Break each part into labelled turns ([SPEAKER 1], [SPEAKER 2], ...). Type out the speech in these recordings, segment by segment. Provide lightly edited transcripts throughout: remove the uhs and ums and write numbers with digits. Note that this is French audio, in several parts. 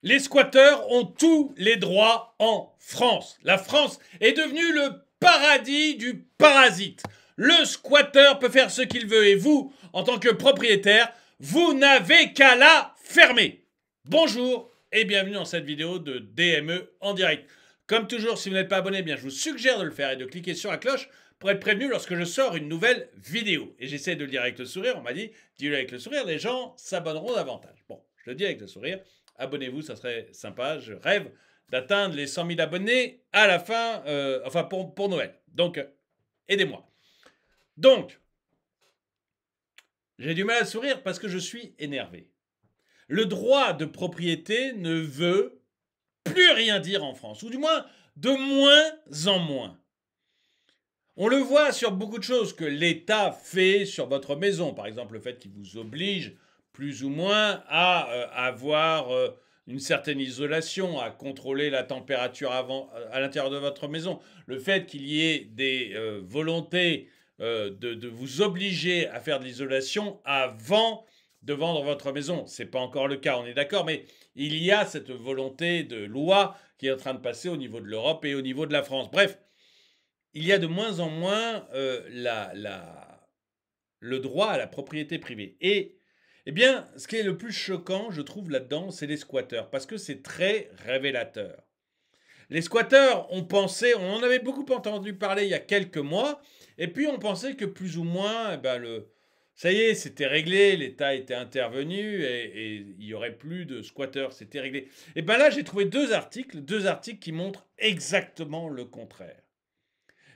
[SPEAKER 1] Les squatteurs ont tous les droits en France. La France est devenue le paradis du parasite. Le squatteur peut faire ce qu'il veut et vous, en tant que propriétaire, vous n'avez qu'à la fermer. Bonjour et bienvenue dans cette vidéo de DME en direct. Comme toujours, si vous n'êtes pas abonné, eh bien, je vous suggère de le faire et de cliquer sur la cloche pour être prévenu lorsque je sors une nouvelle vidéo. Et j'essaie de le dire avec le sourire. On m'a dit, dis-le avec le sourire, les gens s'abonneront davantage. Bon, je le dis avec le sourire. Abonnez-vous, ça serait sympa. Je rêve d'atteindre les 100 000 abonnés à la fin, pour Noël. Donc, aidez-moi. Donc, j'ai du mal à sourire parce que je suis énervé. Le droit de propriété ne veut plus rien dire en France, ou du moins de moins en moins. On le voit sur beaucoup de choses que l'État fait sur votre maison. Par exemple, le fait qu'il vous oblige plus ou moins à avoir une certaine isolation, à contrôler la température à l'intérieur de votre maison. Le fait qu'il y ait des volontés de vous obliger à faire de l'isolation avant de vendre votre maison. Ce n'est pas encore le cas, on est d'accord, mais il y a cette volonté de loi qui est en train de passer au niveau de l'Europe et au niveau de la France. Bref, il y a de moins en moins le droit à la propriété privée. Et eh bien, ce qui est le plus choquant, je trouve, là-dedans, c'est les squatteurs, parce que c'est très révélateur. Les squatteurs, on en avait beaucoup entendu parler il y a quelques mois, et puis on pensait que plus ou moins, ça y est, c'était réglé, l'État était intervenu, et il n'y aurait plus de squatteurs, c'était réglé. Et bien là, j'ai trouvé deux articles qui montrent exactement le contraire.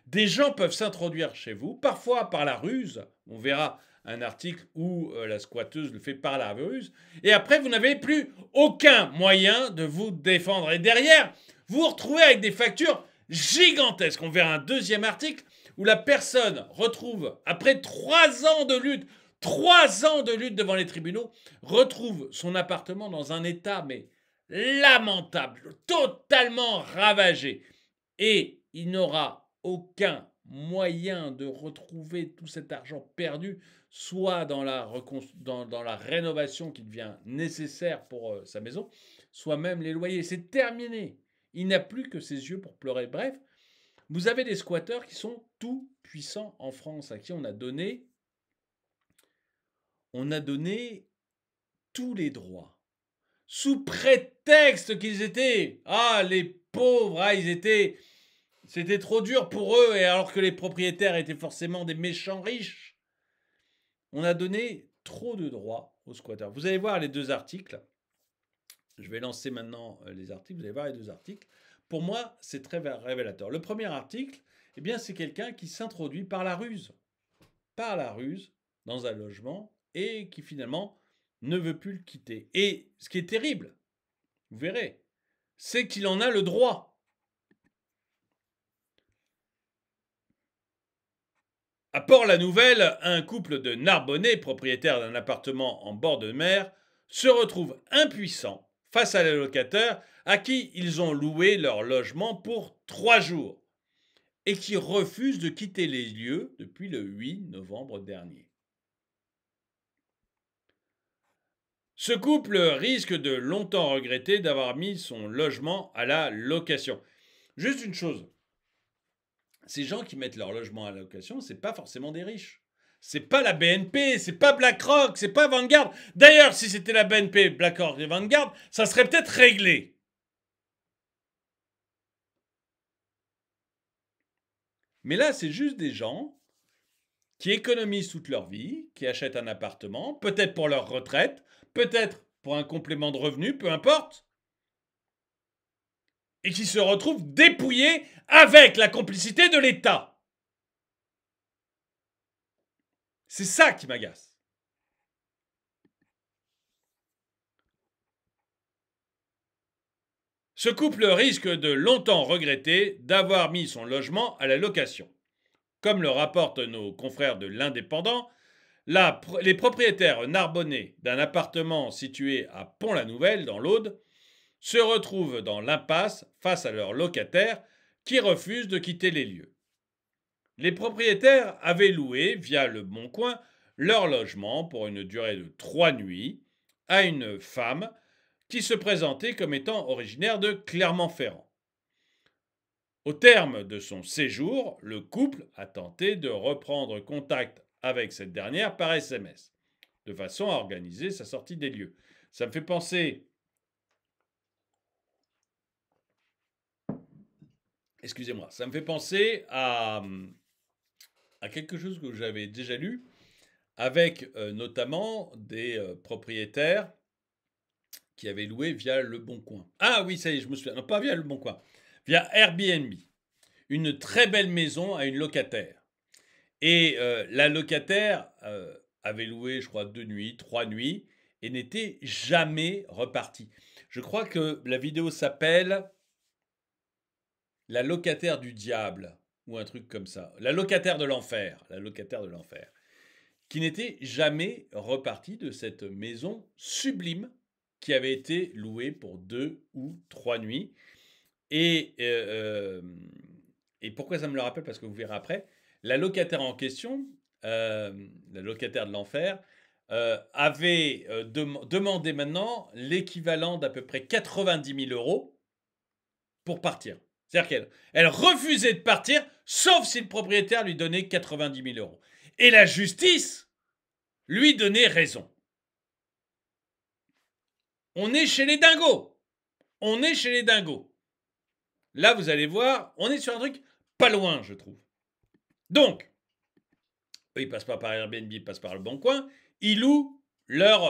[SPEAKER 1] Des gens peuvent s'introduire chez vous, parfois par la ruse. On verra un article où la squatteuse le fait par la ruse. Et après, vous n'avez plus aucun moyen de vous défendre. Et derrière, vous vous retrouvez avec des factures gigantesques. On verra un deuxième article où la personne retrouve, après 3 ans de lutte, 3 ans de lutte devant les tribunaux, retrouve son appartement dans un état mais lamentable, totalement ravagé. Et il n'aura aucun moyen de retrouver tout cet argent perdu, soit dans la rénovation qui devient nécessaire pour sa maison, soit même les loyers. C'est terminé. Il n'a plus que ses yeux pour pleurer. Bref, vous avez des squatteurs qui sont tout puissants en France, à qui on a donné tous les droits. Sous prétexte qu'ils étaient, les pauvres, c'était trop dur pour eux, et alors que les propriétaires étaient forcément des méchants riches, on a donné trop de droits aux squatteurs. Vous allez voir les deux articles. Je vais lancer maintenant les articles. Vous allez voir les deux articles. Pour moi, c'est très révélateur. Le premier article, eh bien, c'est quelqu'un qui s'introduit par la ruse. Par la ruse, dans un logement, et qui finalement ne veut plus le quitter. Et ce qui est terrible, vous verrez, c'est qu'il en a le droit. À Port-la-Nouvelle, un couple de Narbonnais, propriétaire d'un appartement en bord de mer, se retrouve impuissant face à les locataires à qui ils ont loué leur logement pour 3 jours et qui refusent de quitter les lieux depuis le 8 novembre dernier. Ce couple risque de longtemps regretter d'avoir mis son logement à la location. Juste une chose, ces gens qui mettent leur logement à la location, c'est pas forcément des riches. C'est pas la BNP, c'est pas BlackRock, c'est pas Vanguard. D'ailleurs, si c'était la BNP, BlackRock et Vanguard, ça serait peut-être réglé. Mais là, c'est juste des gens qui économisent toute leur vie, qui achètent un appartement, peut-être pour leur retraite, peut-être pour un complément de revenu, peu importe, et qui se retrouvent dépouillés avec la complicité de l'État. C'est ça qui m'agace. Ce couple risque de longtemps regretter d'avoir mis son logement à la location. Comme le rapportent nos confrères de l'Indépendant, les propriétaires narbonnais d'un appartement situé à Pont-la-Nouvelle, dans l'Aude, se retrouvent dans l'impasse face à leurs locataires qui refusent de quitter les lieux. Les propriétaires avaient loué, via le Bon Coin, leur logement pour une durée de 3 nuits à une femme qui se présentait comme étant originaire de Clermont-Ferrand. Au terme de son séjour, le couple a tenté de reprendre contact avec cette dernière par SMS, de façon à organiser sa sortie des lieux. Ça me fait penser, excusez-moi, ça me fait penser à quelque chose que j'avais déjà lu, avec notamment des propriétaires qui avaient loué via Le Bon Coin. Ah oui, ça y est, je me souviens. Non, pas via Le Bon Coin, via Airbnb. Une très belle maison à une locataire. Et la locataire avait loué, je crois, 2 nuits, 3 nuits, et n'était jamais repartie. Je crois que la vidéo s'appelle La locataire du diable, ou un truc comme ça. La locataire de l'enfer. La locataire de l'enfer. Qui n'était jamais repartie de cette maison sublime qui avait été louée pour 2 ou 3 nuits. Et pourquoi ça me le rappelle? Parce que vous verrez après, la locataire en question, la locataire de l'enfer, avait demandé maintenant l'équivalent d'à peu près 90 000 euros pour partir. C'est-à-dire qu'elle refusait de partir, sauf si le propriétaire lui donnait 90 000 euros. Et la justice lui donnait raison. On est chez les dingos. On est chez les dingos. Là, vous allez voir, on est sur un truc pas loin, je trouve. Donc, eux, ils passent pas par Airbnb, ils passent par Le Bon Coin. Ils louent leur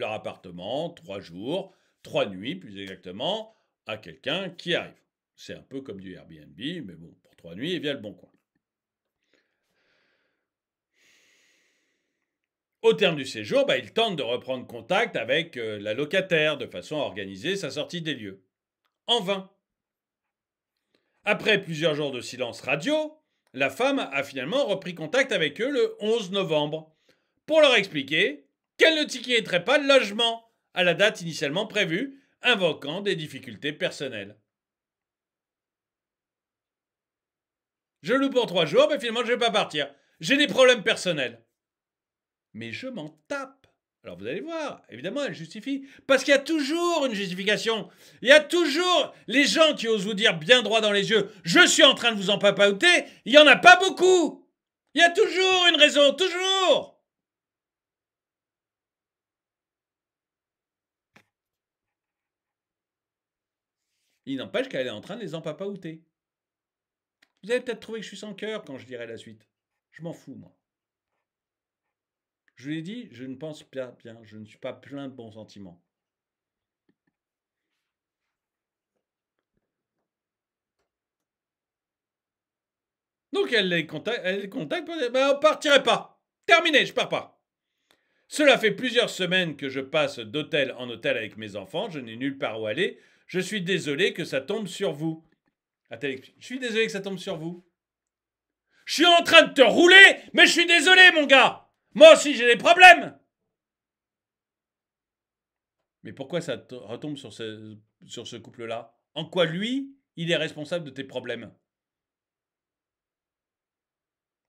[SPEAKER 1] appartement, 3 jours, 3 nuits plus exactement, à quelqu'un qui arrive. C'est un peu comme du Airbnb, mais bon, pour 3 nuits et via Le Bon Coin. Au terme du séjour, il tente de reprendre contact avec la locataire de façon à organiser sa sortie des lieux. En vain. Après plusieurs jours de silence radio, la femme a finalement repris contact avec eux le 11 novembre pour leur expliquer qu'elle ne quitterait pas le logement à la date initialement prévue, invoquant des difficultés personnelles. Je loue pour 3 jours, mais finalement je ne vais pas partir. J'ai des problèmes personnels. Mais je m'en tape. Alors vous allez voir, évidemment, elle justifie. Parce qu'il y a toujours une justification. Il y a toujours les gens qui osent vous dire bien droit dans les yeux « Je suis en train de vous empapaouter », il n'y en a pas beaucoup. Il y a toujours une raison, toujours. Il n'empêche qu'elle est en train de les empapaouter. Vous avez peut-être trouvé que je suis sans cœur quand je dirai la suite. Je m'en fous, moi. Je vous l'ai dit, je ne pense pas bien, je ne suis pas plein de bons sentiments. Donc elle les contacte pour dire on partirait pas. Terminé, je pars pas. Cela fait plusieurs semaines que je passe d'hôtel en hôtel avec mes enfants, je n'ai nulle part où aller. Je suis désolé que ça tombe sur vous. Je suis désolé que ça tombe sur vous. Je suis en train de te rouler, mais je suis désolé, mon gars. Moi aussi, j'ai des problèmes. Mais pourquoi ça retombe sur ce couple-là? En quoi lui, il est responsable de tes problèmes?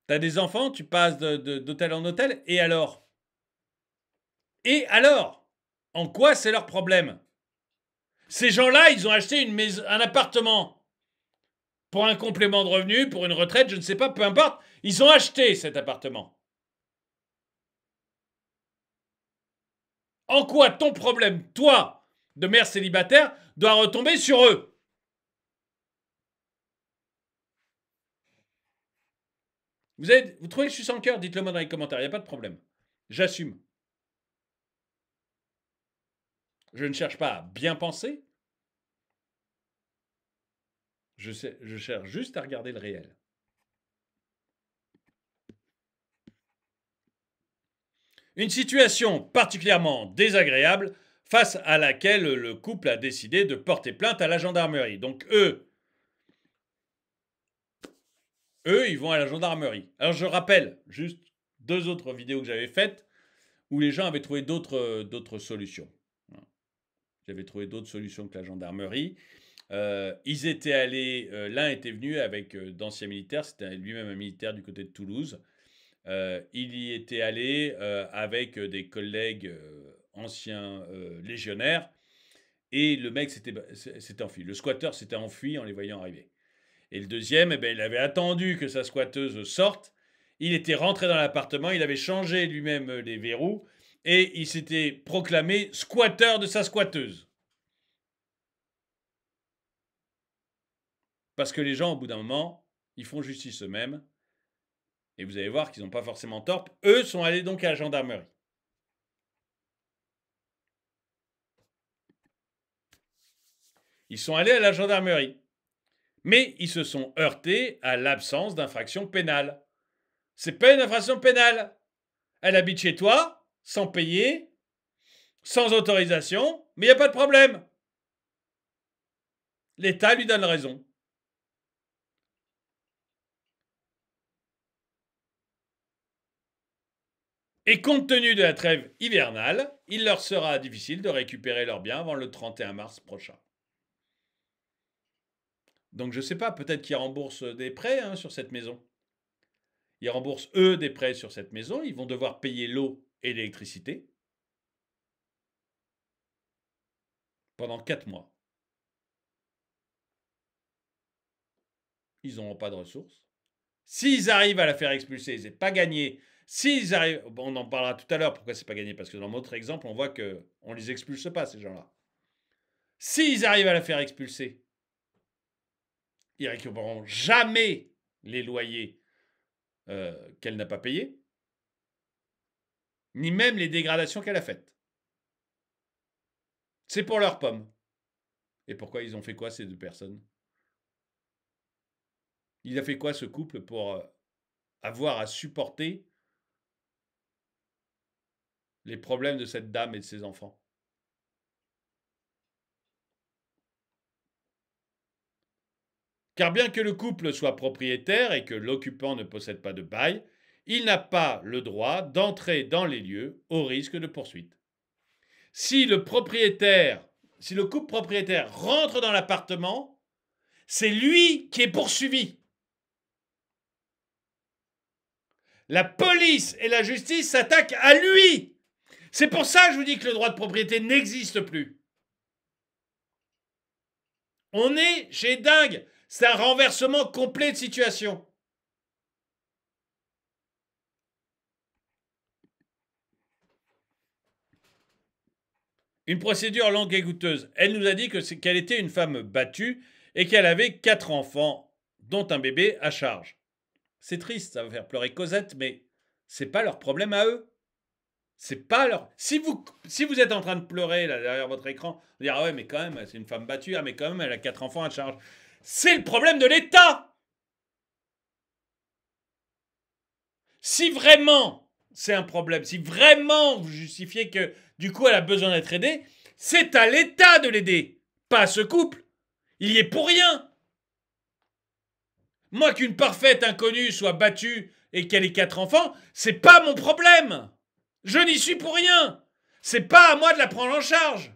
[SPEAKER 1] T'as des enfants, tu passes d'hôtel en hôtel, et alors? Et alors? En quoi c'est leur problème? Ces gens-là, ils ont acheté un appartement pour un complément de revenu, pour une retraite, je ne sais pas, peu importe. Ils ont acheté cet appartement. En quoi ton problème, toi, de mère célibataire, doit retomber sur eux? Vous trouvez que je suis sans cœur? Dites-le moi dans les commentaires, il n'y a pas de problème. J'assume. Je ne cherche pas à bien penser. Je cherche juste à regarder le réel. Une situation particulièrement désagréable face à laquelle le couple a décidé de porter plainte à la gendarmerie. Donc eux, ils vont à la gendarmerie. Alors je rappelle juste 2 autres vidéos que j'avais faites où les gens avaient trouvé d'autres solutions. J'avais trouvé d'autres solutions que la gendarmerie. Ils étaient allés, l'un était venu avec d'anciens militaires, c'était lui-même un militaire du côté de Toulouse. Il y était allé avec des collègues ancien légionnaire. Et le mec s'était enfui. Le squatteur s'était enfui en les voyant arriver. Et le deuxième, eh ben, il avait attendu que sa squatteuse sorte. Il était rentré dans l'appartement, il avait changé lui-même les verrous et il s'était proclamé squatteur de sa squatteuse. Parce que les gens, au bout d'un moment, ils font justice eux-mêmes. Et vous allez voir qu'ils n'ont pas forcément tort. Eux sont allés donc à la gendarmerie. Ils sont allés à la gendarmerie. Mais ils se sont heurtés à l'absence d'infraction pénale. C'est pas une infraction pénale. Elle habite chez toi, sans payer, sans autorisation, mais il n'y a pas de problème. L'État lui donne raison. Et compte tenu de la trêve hivernale, il leur sera difficile de récupérer leurs biens avant le 31 mars prochain. Donc je ne sais pas, peut-être qu'ils remboursent des prêts sur cette maison. Ils remboursent eux des prêts sur cette maison, ils vont devoir payer l'eau et l'électricité pendant 4 mois. Ils n'auront pas de ressources. S'ils arrivent à la faire expulser, c'est pas gagné. S'ils arrivent, on en parlera tout à l'heure, pourquoi c'est pas gagné, parce que dans notre exemple, on voit qu'on ne les expulse pas, ces gens-là. S'ils arrivent à la faire expulser, ils récupéreront jamais les loyers qu'elle n'a pas payés, ni même les dégradations qu'elle a faites. C'est pour leurs pommes. Et pourquoi ils ont fait quoi, ces deux personnes? Il a fait quoi, ce couple, pour avoir à supporter les problèmes de cette dame et de ses enfants? Car bien que le couple soit propriétaire et que l'occupant ne possède pas de bail, il n'a pas le droit d'entrer dans les lieux au risque de poursuite. Si le couple propriétaire rentre dans l'appartement, c'est lui qui est poursuivi. La police et la justice s'attaquent à lui. C'est pour ça que je vous dis que le droit de propriété n'existe plus. On est chez dingue. C'est un renversement complet de situation. Une procédure longue et coûteuse. Elle nous a dit qu'elle était une femme battue et qu'elle avait 4 enfants, dont un bébé à charge. C'est triste, ça va faire pleurer Cosette, mais c'est pas leur problème à eux. C'est pas leur. Si vous êtes en train de pleurer là, derrière votre écran, vous dire ah ouais mais quand même c'est une femme battue, ah mais quand même elle a 4 enfants à charge. C'est le problème de l'État. Si vraiment c'est un problème, si vraiment vous justifiez que du coup elle a besoin d'être aidée, c'est à l'État de l'aider, pas à ce couple. Il y est pour rien. Moi qu'une parfaite inconnue soit battue et qu'elle ait 4 enfants, c'est pas mon problème. Je n'y suis pour rien. C'est pas à moi de la prendre en charge.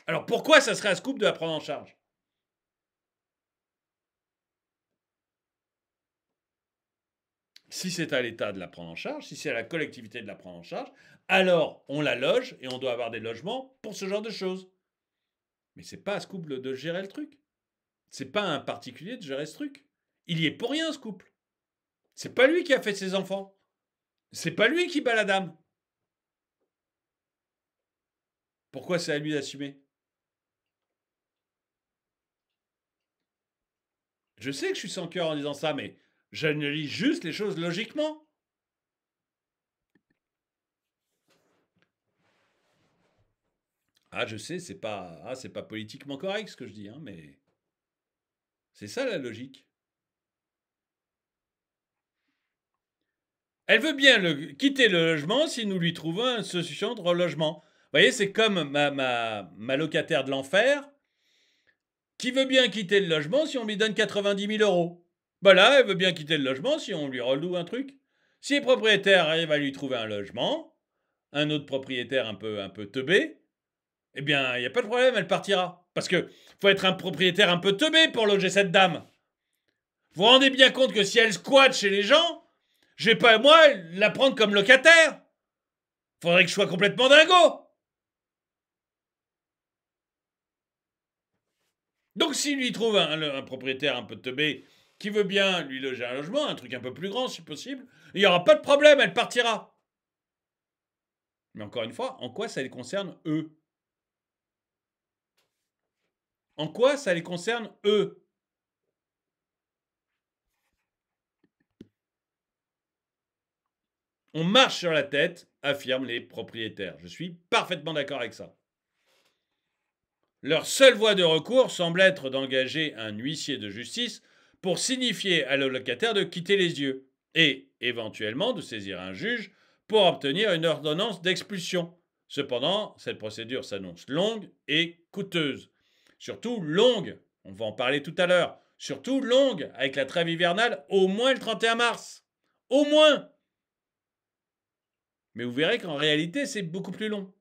[SPEAKER 1] Alors pourquoi ça serait à ce couple de la prendre en charge? Si c'est à l'État de la prendre en charge, si c'est à la collectivité de la prendre en charge, alors on la loge et on doit avoir des logements pour ce genre de choses. Mais c'est pas à ce couple de gérer le truc. C'est pas à un particulier de gérer ce truc. Il y est pour rien, ce couple. C'est pas lui qui a fait ses enfants. C'est pas lui qui bat la dame. Pourquoi c'est à lui d'assumer? Je sais que je suis sans cœur en disant ça, mais j'analyse juste les choses logiquement. Ah, je sais, c'est pas politiquement correct ce que je dis, mais c'est ça la logique. Elle veut bien quitter le logement si nous lui trouvons une solution de relogement. Vous voyez, c'est comme ma locataire de l'enfer qui veut bien quitter le logement si on lui donne 90 000 euros. Ben là, elle veut bien quitter le logement si on lui reloue un truc. Si les propriétaires arrivent à lui trouver un logement, un autre propriétaire un peu teubé, eh bien, il n'y a pas de problème, elle partira. Parce que faut être un propriétaire un peu teubé pour loger cette dame. Vous vous rendez bien compte que si elle squatte chez les gens, je vais pas, moi, la prendre comme locataire. Faudrait que je sois complètement dingo. Donc s'il lui trouve un propriétaire un peu teubé qui veut bien lui loger un logement, un truc un peu plus grand si possible, il n'y aura pas de problème, elle partira. Mais encore une fois, en quoi ça les concerne eux? En quoi ça les concerne eux? On marche sur la tête, affirment les propriétaires. Je suis parfaitement d'accord avec ça. Leur seule voie de recours semble être d'engager un huissier de justice pour signifier à le locataire de quitter les lieux et, éventuellement, de saisir un juge pour obtenir une ordonnance d'expulsion. Cependant, cette procédure s'annonce longue et coûteuse. Surtout longue, on va en parler tout à l'heure, surtout longue avec la trêve hivernale au moins le 31 mars. Au moins. Mais vous verrez qu'en réalité, c'est beaucoup plus long.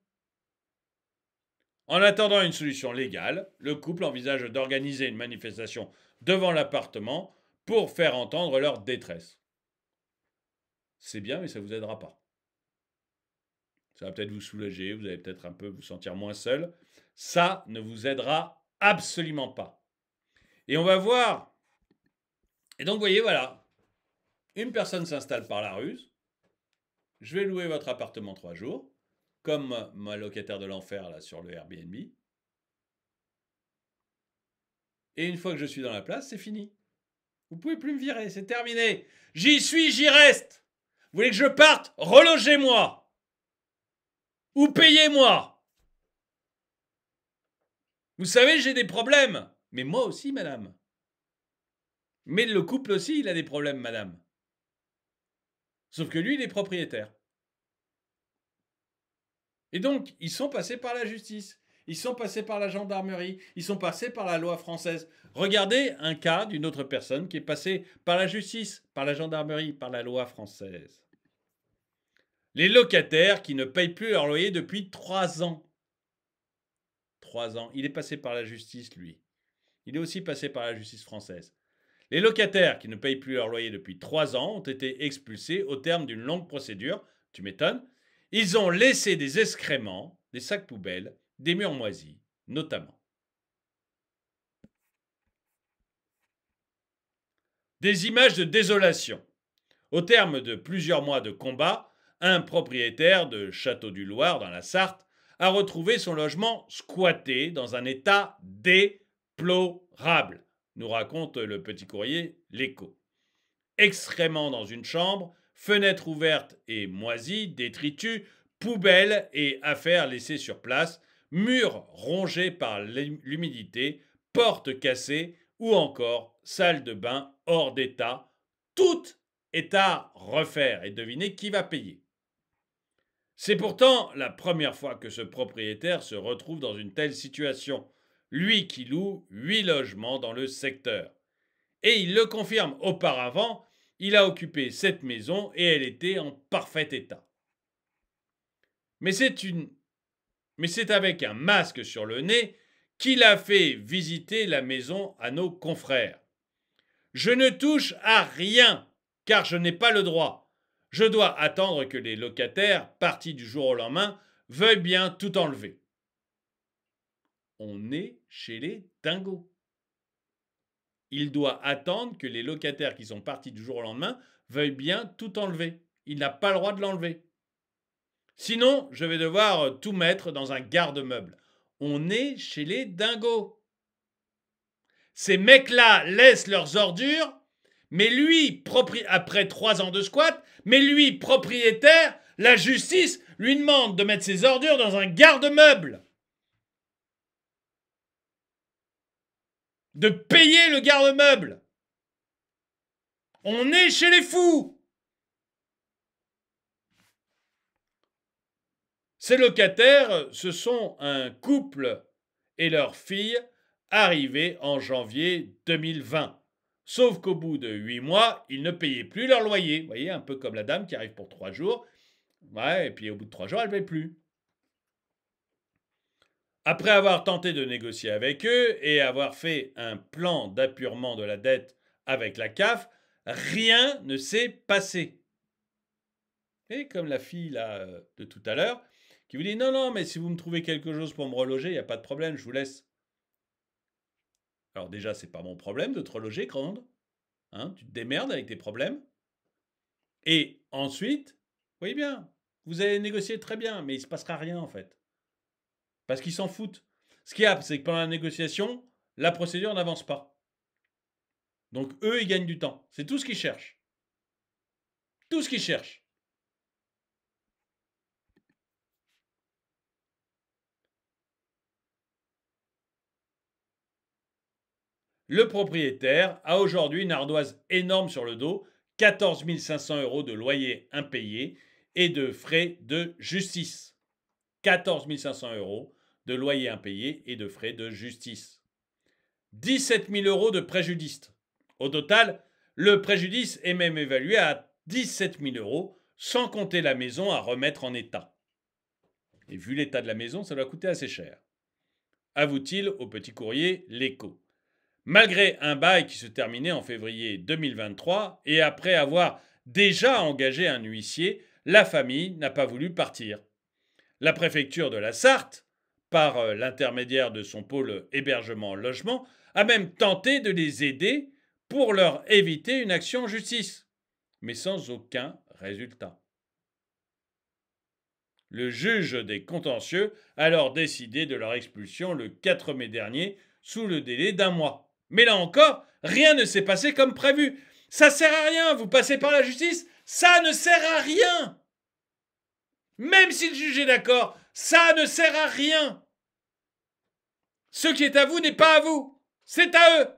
[SPEAKER 1] En attendant une solution légale, le couple envisage d'organiser une manifestation devant l'appartement pour faire entendre leur détresse. C'est bien, mais ça ne vous aidera pas. Ça va peut-être vous soulager, vous allez peut-être un peu vous sentir moins seul. Ça ne vous aidera absolument pas. Et on va voir. Et donc, vous voyez, voilà. Une personne s'installe par la ruse. Je vais louer votre appartement 3 jours, comme ma locataire de l'enfer là sur le Airbnb. Et une fois que je suis dans la place, c'est fini. Vous pouvez plus me virer, c'est terminé. J'y suis, j'y reste. Vous voulez que je parte? Relogez-moi. Ou payez-moi. Vous savez, j'ai des problèmes. Mais moi aussi, madame. Mais le couple aussi, il a des problèmes, madame. Sauf que lui, il est propriétaire. Et donc, ils sont passés par la justice. Ils sont passés par la gendarmerie. Ils sont passés par la loi française. Regardez un cas d'une autre personne qui est passée par la justice, par la gendarmerie, par la loi française. Les locataires qui ne payent plus leur loyer depuis 3 ans. 3 ans. Il est passé par la justice, lui. Il est aussi passé par la justice française. Les locataires qui ne payent plus leur loyer depuis 3 ans ont été expulsés au terme d'une longue procédure. Tu m'étonnes. Ils ont laissé des excréments, des sacs poubelles, des murs moisis, notamment. Des images de désolation. Au terme de plusieurs mois de combat, un propriétaire de Château du Loir, dans la Sarthe, a retrouvé son logement squatté dans un état déplorable, nous raconte le petit courrier L'Écho. Excréments dans une chambre, fenêtres ouvertes et moisies, détritus, poubelles et affaires laissées sur place, murs rongés par l'humidité, portes cassées ou encore salle de bain hors d'état. Tout est à refaire et devinez qui va payer. C'est pourtant la première fois que ce propriétaire se retrouve dans une telle situation, lui qui loue 8 logements dans le secteur. Et il le confirme, auparavant, il a occupé cette maison et elle était en parfait état. Mais c'est avec un masque sur le nez qu'il a fait visiter la maison à nos confrères. Je ne touche à rien, car je n'ai pas le droit. Je dois attendre que les locataires, partis du jour au lendemain, veuillent bien tout enlever. On est chez les dingos. Il doit attendre que les locataires qui sont partis du jour au lendemain veuillent bien tout enlever. Il n'a pas le droit de l'enlever. Sinon, je vais devoir tout mettre dans un garde-meuble. On est chez les dingos. Ces mecs-là laissent leurs ordures, mais lui, après 3 ans de squat, mais lui, propriétaire, la justice lui demande de mettre ses ordures dans un garde-meuble. De payer le garde-meuble. On est chez les fous. Ces locataires, ce sont un couple et leur fille arrivés en janvier 2020. Sauf qu'au bout de 8 mois, ils ne payaient plus leur loyer. Vous voyez, un peu comme la dame qui arrive pour 3 jours. Ouais, et puis au bout de 3 jours, elle ne paye plus. Après avoir tenté de négocier avec eux et avoir fait un plan d'appurement de la dette avec la CAF, rien ne s'est passé. Et comme la fille là, de tout à l'heure, qui vous dit non, non, mais si vous me trouvez quelque chose pour me reloger, il n'y a pas de problème, je vous laisse. Alors déjà, c'est pas mon problème de te reloger, grande. Hein, tu te démerdes avec tes problèmes. Et ensuite, vous voyez bien, vous allez négocier très bien, mais il ne se passera rien en fait. Parce qu'ils s'en foutent. Ce qu'il y a, c'est que pendant la négociation, la procédure n'avance pas. Donc eux, ils gagnent du temps. C'est tout ce qu'ils cherchent. Tout ce qu'ils cherchent. Le propriétaire a aujourd'hui une ardoise énorme sur le dos, 14 500 € de loyer impayé et de frais de justice. 14 500 € de loyer impayé et de frais de justice. 17 000 € de préjudice. Au total, le préjudice est même évalué à 17 000 € sans compter la maison à remettre en état. Et vu l'état de la maison, ça doit coûter assez cher. Avoue-t-il au petit courrier L'Écho. Malgré un bail qui se terminait en février 2023 et après avoir déjà engagé un huissier, la famille n'a pas voulu partir. La préfecture de la Sarthe, par l'intermédiaire de son pôle hébergement-logement, a même tenté de les aider pour leur éviter une action en justice, mais sans aucun résultat. Le juge des contentieux a alors décidé de leur expulsion le 4 mai dernier sous le délai d'1 mois. Mais là encore, rien ne s'est passé comme prévu. Ça sert à rien, vous passez par la justice, ça ne sert à rien. Même si le juge est d'accord, ça ne sert à rien. Ce qui est à vous n'est pas à vous, c'est à eux.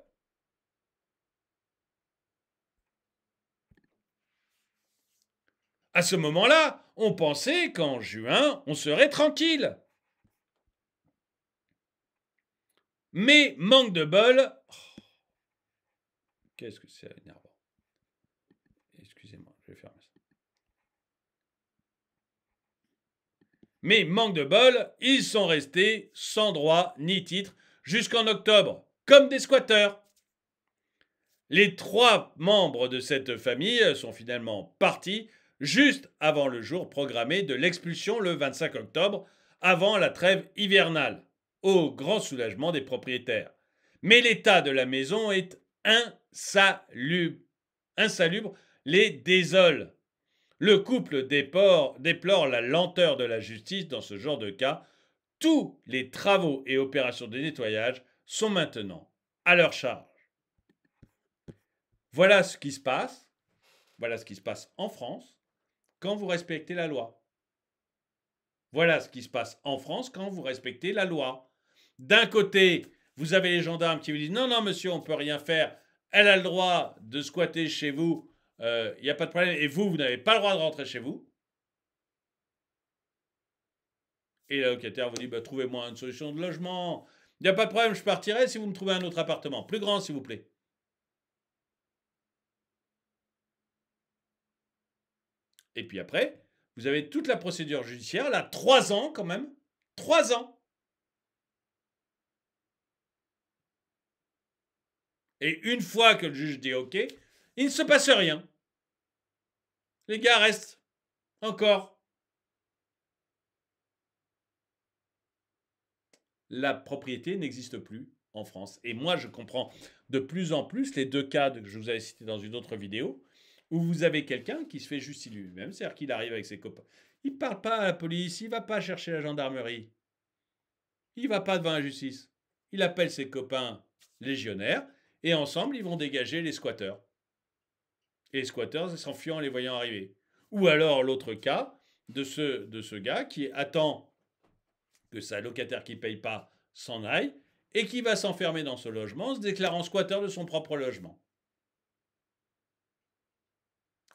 [SPEAKER 1] À ce moment-là, on pensait qu'en juin, on serait tranquille. Mais manque de bol. Oh, qu'est-ce que c'est énervant. Excusez-moi, je vais fermer ça. Mais manque de bol, ils sont restés sans droit ni titre jusqu'en octobre, comme des squatteurs. Les 3 membres de cette famille sont finalement partis juste avant le jour programmé de l'expulsion le 25 octobre, avant la trêve hivernale, au grand soulagement des propriétaires. Mais l'état de la maison est insalubre, les désole. Le couple déplore la lenteur de la justice dans ce genre de cas. Tous les travaux et opérations de nettoyage sont maintenant à leur charge. Voilà ce qui se passe. Voilà ce qui se passe en France quand vous respectez la loi. Voilà ce qui se passe en France quand vous respectez la loi. D'un côté, vous avez les gendarmes qui vous disent non, non, monsieur, on ne peut rien faire. Elle a le droit de squatter chez vous. Il n'y a pas de problème. Et vous, vous n'avez pas le droit de rentrer chez vous. Et le locataire vous dit bah, trouvez-moi une solution de logement. Il n'y a pas de problème, je partirai si vous me trouvez un autre appartement. Plus grand, s'il vous plaît. Et puis après, vous avez toute la procédure judiciaire, là, 3 ans quand même. 3 ans. Et une fois que le juge dit OK, il ne se passe rien. Les gars restent encore. La propriété n'existe plus en France. Et moi, je comprends de plus en plus les 2 cas que je vous avais cités dans une autre vidéo, où vous avez quelqu'un qui se fait justice lui-même, c'est-à-dire qu'il arrive avec ses copains. Il ne parle pas à la police, il ne va pas chercher la gendarmerie. Il ne va pas devant la justice. Il appelle ses copains légionnaires et ensemble, ils vont dégager les squatteurs. Et les squatteurs s'enfuient en les voyant arriver. Ou alors l'autre cas de ce gars qui attend que sa locataire qui ne paye pas s'en aille et qui va s'enfermer dans ce logement en se déclarant squatteur de son propre logement.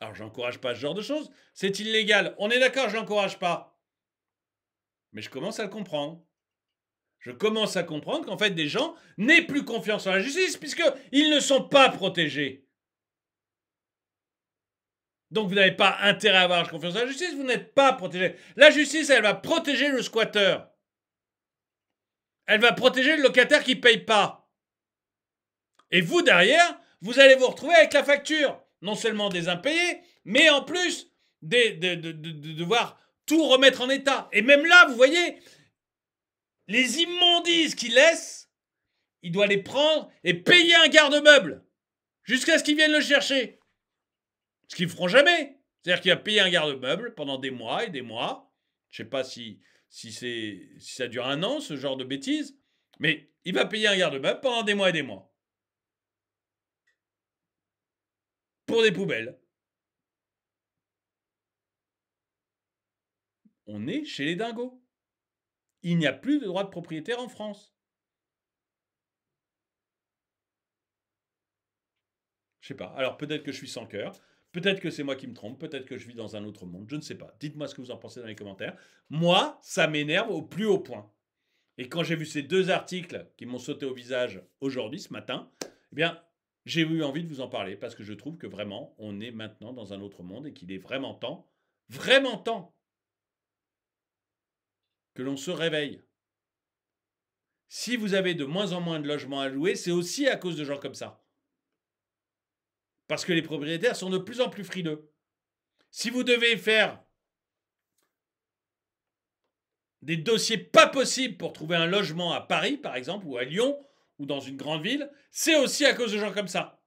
[SPEAKER 1] Alors, j'encourage pas ce genre de choses. C'est illégal. On est d'accord, je l'encourage pas. Mais je commence à le comprendre. Je commence à comprendre qu'en fait, des gens n'aient plus confiance en la justice puisqu'ils ne sont pas protégés. Donc, vous n'avez pas intérêt à avoir confiance en la justice, vous n'êtes pas protégé. La justice, elle va protéger le squatteur. Elle va protéger le locataire qui ne paye pas. Et vous, derrière, vous allez vous retrouver avec la facture. Non seulement des impayés, mais en plus de devoir tout remettre en état. Et même là, vous voyez, les immondices qu'il laisse, il doit les prendre et payer un garde-meuble jusqu'à ce qu'ils viennent le chercher. Ce qu'ils ne feront jamais. C'est-à-dire qu'il va payer un garde-meuble pendant des mois et des mois. Je ne sais pas si ça dure un an, ce genre de bêtises. Mais il va payer un garde-meuble pendant des mois et des mois. Pour des poubelles. On est chez les dingos. Il n'y a plus de droit de propriétaire en France. Je sais pas. Alors peut-être que je suis sans cœur. Peut-être que c'est moi qui me trompe. Peut-être que je vis dans un autre monde. Je ne sais pas. Dites-moi ce que vous en pensez dans les commentaires. Moi, ça m'énerve au plus haut point. Et quand j'ai vu ces deux articles qui m'ont sauté au visage aujourd'hui, ce matin, eh bien, j'ai eu envie de vous en parler parce que je trouve que vraiment, on est maintenant dans un autre monde et qu'il est vraiment temps que l'on se réveille. Si vous avez de moins en moins de logements à louer, c'est aussi à cause de gens comme ça. Parce que les propriétaires sont de plus en plus frileux. Si vous devez faire des dossiers pas possibles pour trouver un logement à Paris, par exemple, ou à Lyon, ou dans une grande ville, c'est aussi à cause de gens comme ça.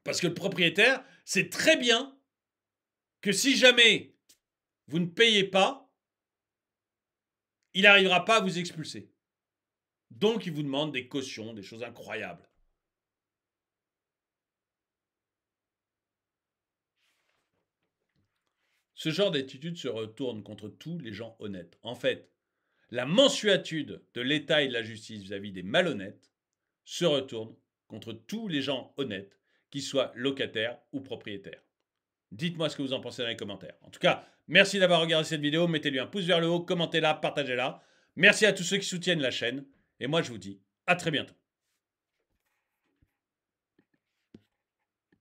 [SPEAKER 1] Parce que le propriétaire sait très bien que si jamais vous ne payez pas, il n'arrivera pas à vous expulser. Donc, il vous demande des cautions, des choses incroyables. Ce genre d'attitude se retourne contre tous les gens honnêtes. En fait, la mansuétude de l'État et de la justice vis-à-vis des malhonnêtes se retourne contre tous les gens honnêtes, qu'ils soient locataires ou propriétaires. Dites-moi ce que vous en pensez dans les commentaires. En tout cas, merci d'avoir regardé cette vidéo. Mettez-lui un pouce vers le haut, commentez-la, partagez-la. Merci à tous ceux qui soutiennent la chaîne. Et moi, je vous dis à très bientôt.